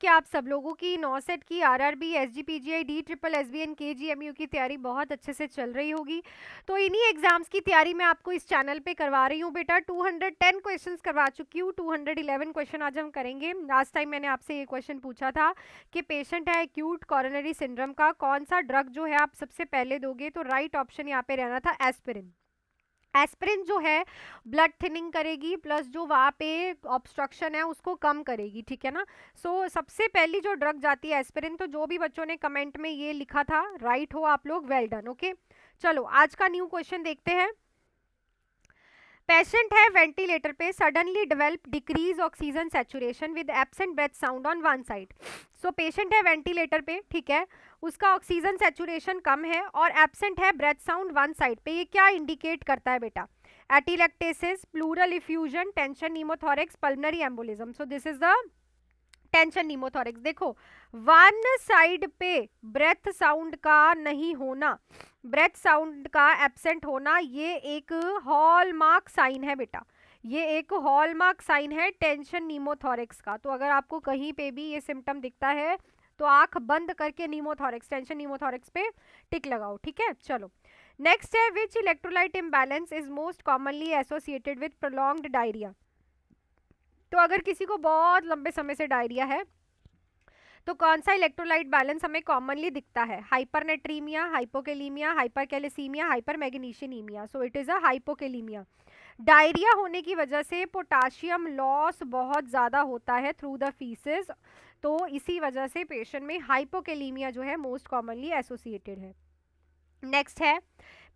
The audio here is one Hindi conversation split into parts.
क्या आप सब लोगों की नॉसेट की RRB SGPGI D triple SBN KGMU की तैयारी बहुत अच्छे से चल रही होगी। तो इन्हीं एग्जाम्स की तैयारी मैं आपको इस चैनल पे करवा रही हूँ बेटा। 210 क्वेश्चंस करवा चुकी हूँ, 211 क्वेश्चन आज हम करेंगे। लास्ट टाइम मैंने आपसे ये क्वेश्चन पूछा था कि पेशेंट है एक्यूट कॉरोनरी सिंड्रोम का, कौन सा ड्रग जो है आप सबसे पहले दोगे? तो राइट ऑप्शन यहाँ पे रहना था एस्पिरिन। एस्पिरिन जो है ब्लड थिनिंग करेगी, प्लस जो वहाँ पे ऑब्स्ट्रक्शन है उसको कम करेगी, ठीक है ना। सो सबसे पहली जो ड्रग जाती है एस्पिरिन। तो जो भी बच्चों ने कमेंट में ये लिखा था राइट हो आप लोग, वेल डन। ओके, चलो आज का न्यू क्वेश्चन देखते हैं। पेशेंट है वेंटिलेटर पे, suddenly develop decrease oxygen saturation with absent breath sound on one side. So patient है वेंटिलेटर पे, ठीक है, उसका ऑक्सीजन सैचुरेशन कम है और एब्सेंट है ब्रेथ साउंड वन साइड पे। ये क्या इंडिकेट करता है बेटा? Atelectasis, pleural effusion, tension pneumothorax, pulmonary embolism. So this is the tension pneumothorax. देखो वन साइड पे ब्रेथ साउंड का नहीं होना, ब्रेथ साउंड का एब्सेंट होना, ये एक हॉलमार्क साइन है बेटा। ये एक हॉलमार्क साइन है टेंशन नीमोथोरेक्स का। तो अगर आपको कहीं पे भी ये सिम्टम दिखता है तो आंख बंद करके नीमोथोरेक्स, टेंशन नीमोथोरेक्स पे टिक लगाओ, ठीक है। चलो नेक्स्ट है, which electrolyte imbalance is most commonly associated with prolonged diarrhoea. तो अगर किसी को बहुत लंबे समय से डायरिया है तो कौन सा इलेक्ट्रोलाइट बैलेंस हमें कॉमनली दिखता है? Hypernatraemia, hypokalaemia, hypercalcaemia, hypermagnesaemia. So it is a hypokalaemia. Diarrhoea होने की वजह से पोटाशियम लॉस बहुत ज़्यादा होता है थ्रू द फीसेस, तो इसी वजह से पेशेंट में हाइपोकेलीमिया जो है मोस्ट कॉमनली एसोसिएटेड है। नेक्स्ट है,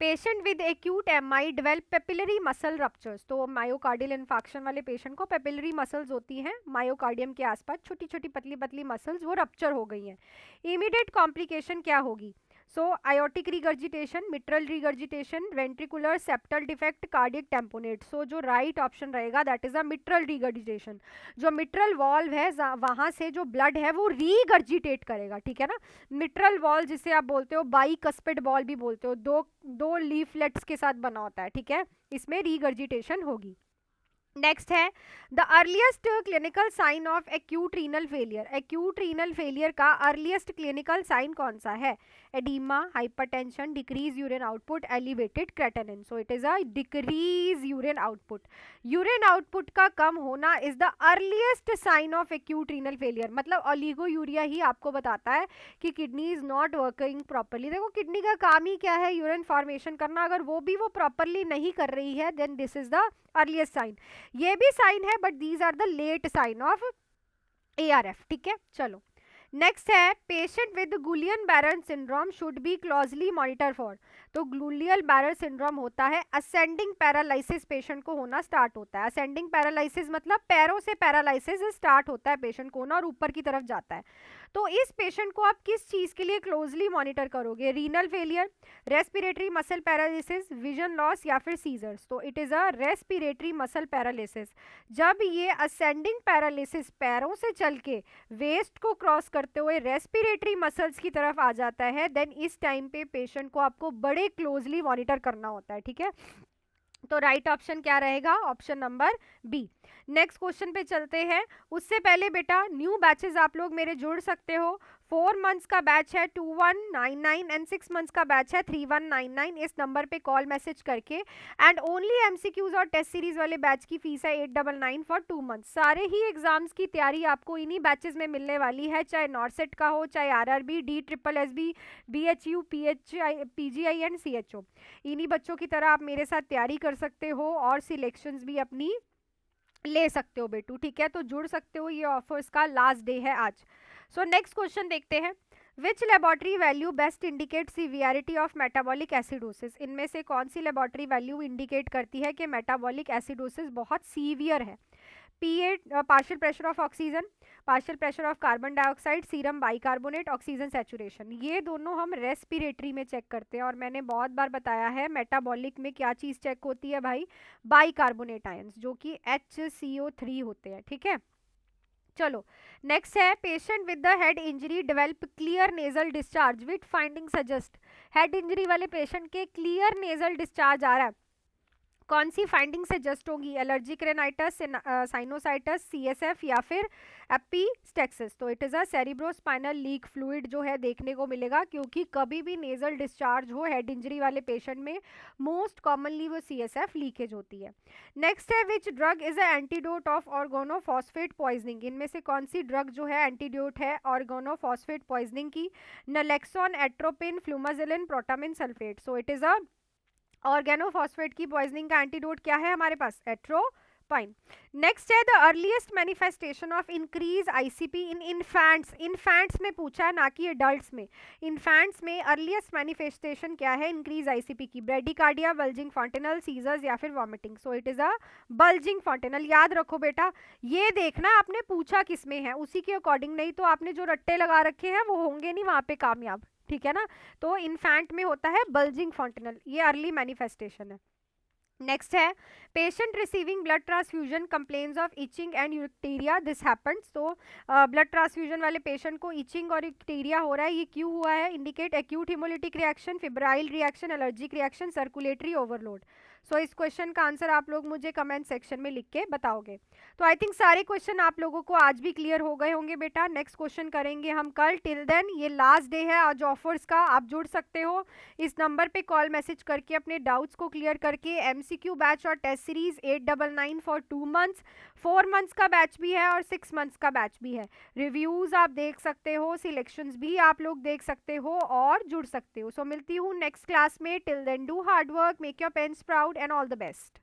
patient with acute MI develop papillary muscle ruptures. तो मायोकार्डियल इन्फेक्शन वाले पेशेंट को पेपिलरी मसल्स होती हैं मायोकार्डियम के आसपास, छोटी छोटी पतली पतली मसल्स, वो रप्चर हो गई हैं। इमीडिएट कॉम्प्लिकेशन क्या होगी? So aortic regurgitation, mitral regurgitation, ventricular septal defect, cardiac tamponade. So जो राइट ऑप्शन रहेगा that is a mitral regurgitation. जो मिट्रल वॉल्व है वहां से जो ब्लड है वो रीगर्जिटेट करेगा, ठीक है ना। मिट्रल वॉल जिसे आप बोलते हो बाइकस्पिड वॉल भी बोलते हो, दो दो लीफलेट्स के साथ बना होता है, ठीक है, इसमें रीगर्जिटेशन होगी। नेक्स्ट है, the earliest clinical sign of acute renal failure. Acute renal failure का अर्लीस्ट क्लिनिकल साइन कौन सा है? Edema, hypertension, decrease urine output, elevated creatinine. So it is a decrease urine output. Urine output का कम होना is the earliest sign of acute renal failure. मतलब ओलिगोयूरिया ही आपको बताता है कि kidney is not working properly. देखो किडनी का काम ही क्या है? यूरिन फॉर्मेशन करना। अगर वो प्रॉपरली नहीं कर रही है then this is the earliest sign. ये भी साइन है but these are the late sign of ARF, ठीक है। चलो नेक्स्ट है, patient with Guillain Barre syndrome should be closely monitor for. तो ग्लूलियल बैरर सिंड्रोम होता है असेंडिंग पैरालिसिस पेशेंट को होना स्टार्ट होता है। असेंडिंग पैरालिसिस मतलब पैरों से पैरालिसिस स्टार्ट होता है पेशेंट को ना और ऊपर की तरफ जाता है। तो इस पेशेंट को आप किस चीज के लिए क्लोजली मॉनिटर करोगे? Renal failure, respiratory muscle paralysis, vision loss या फिर सीजर्स। तो it is a respiratory muscle paralysis. जब ये असेंडिंग पैरालिसिस पैरों से चल के वेस्ट को क्रॉस करते हुए रेस्पिरेटरी मसल्स की तरफ आ जाता है देन इस टाइम पे पेशेंट को आपको बड़े क्लोजली मॉनिटर करना होता है, ठीक है। तो राइट ऑप्शन क्या रहेगा? Option number B. Next question पे चलते हैं। उससे पहले बेटा न्यू बैचेस आप लोग मेरे जुड़ सकते हो। 4 मंथ्स का बैच है 2199 एंड 6 मंथ्स का बैच है 3199। इस नंबर पे कॉल मैसेज करके एंड ओनली एमसीक्यूज और टेस्ट सीरीज वाले बैच की फीस है 899 फॉर 2 मंथ्स। सारे ही एग्जाम्स की तैयारी आपको इन्हीं बैचेस में मिलने वाली है, चाहे नॉर्सेट का हो, चाहे RRB, D triple SB, BHU, PGI and CHO. इन्हीं बच्चों की तरह आप मेरे साथ तैयारी कर सकते हो और सिलेक्शंस भी अपनी ले सकते हो बेटू, ठीक है। तो जुड़ सकते हो, ये ऑफर्स का लास्ट डे है आज। सो नेक्स्ट क्वेश्चन देखते हैं, which laboratory value best indicate severity of metabolic acidosis. इनमें से कौन सी लेबोरेटरी वैल्यू इंडिकेट करती है कि मेटाबॉलिक एसिडोसिस बहुत सीवियर है? PA, partial pressure of oxygen, partial pressure of carbon dioxide, serum bicarbonate, oxygen saturation. ये दोनों हम रेस्पिरेटरी में चेक करते हैं और मैंने बहुत बार बताया है मेटाबॉलिक में क्या चीज चेक होती है भाई? बाइकार्बोनेट आयंस जो कि HCO3 होते हैं, ठीक है। चलो नेक्स्ट है, patient with the head injury develop clear nasal discharge with finding suggest. Head injury वाले पेशेंट के क्लियर नेजल डिस्चार्ज आ रहा है कौन सी फाइंडिंग से जस्ट होगी, एलर्जिक रेनाइटस, साइनोसाइटस, सीएसएफ या फिर एपिस्टेक्सिस। तो it is a cerebrospinal leak fluid जो है देखने को मिलेगा, क्योंकि कभी भी नेजल डिस्चार्ज हो हेड इंजरी वाले पेशेंट में मोस्ट कॉमनली वो सीएसएफ लीकेज होती है। नेक्स्ट है which drug is a antidote of organophosphate poisoning. इनमें से कौन सी ड्रग जो है एंटीडोट है ऑर्गोनोफॉस्फेट पॉइजनिंग की, naloxone, atropine, flumazenil, protamine sulphate. So it is a organophosphate की पॉइजनिंग का एंटीडोट क्या है हमारे पास, एट्रोपाइन। नेक्स्ट है the earliest manifestation of increase ICP in infants. Infants में पूछा है, ना कि एडल्ट्स में। इन्फेंट्स में अर्लीस्ट मैनिफेस्टेशन क्या है इंक्रीज आईसीपी की, ब्रेडिकार्डिया, बल्जिंग फॉन्टेनल, सीजर्स या फिर vomiting. So it is a bulging fontanelle. याद रखो बेटा, ये देखना आपने पूछा किस में है, उसी के अकॉर्डिंग, नहीं तो आपने जो रट्टे लगा रखे हैं वो होंगे नहीं वहां पे कामयाब, ठीक है ना। तो इन्फेंट में होता है बल्जिंग फॉन्टेनल, ये अर्ली मैनिफेस्टेशन है। नेक्स्ट है patient receiving blood transfusion complains of itching and urticaria, this happens. तो ब्लड ट्रांसफ्यूजन वाले पेशेंट को इचिंग और यूरिक्टेरिया हो रहा है, ये क्यों हुआ है, indicate acute haemolytic reaction, febrile reaction, allergic reaction, circulatory overload. So इस क्वेश्चन का आंसर आप लोग मुझे कमेंट सेक्शन में लिख के बताओगे। तो आई थिंक सारे क्वेश्चन आप लोगों को आज भी क्लियर हो गए होंगे बेटा। नेक्स्ट क्वेश्चन करेंगे हम कल। टिल देन ये लास्ट डे है आज ऑफर्स का, आप जुड़ सकते हो इस नंबर पे कॉल मैसेज करके अपने डाउट्स को क्लियर करके। एमसीक्यू बैच और test series 899 for 2 months, 4 months का बैच भी है और 6 मंथ्स का बैच भी है। रिव्यूज आप देख सकते हो, सिलेक्शंस भी आप लोग देख सकते हो और जुड़ सकते हो। सो मिलती हूँ नेक्स्ट क्लास में। Till then do hard work, make your parents proud and all the best.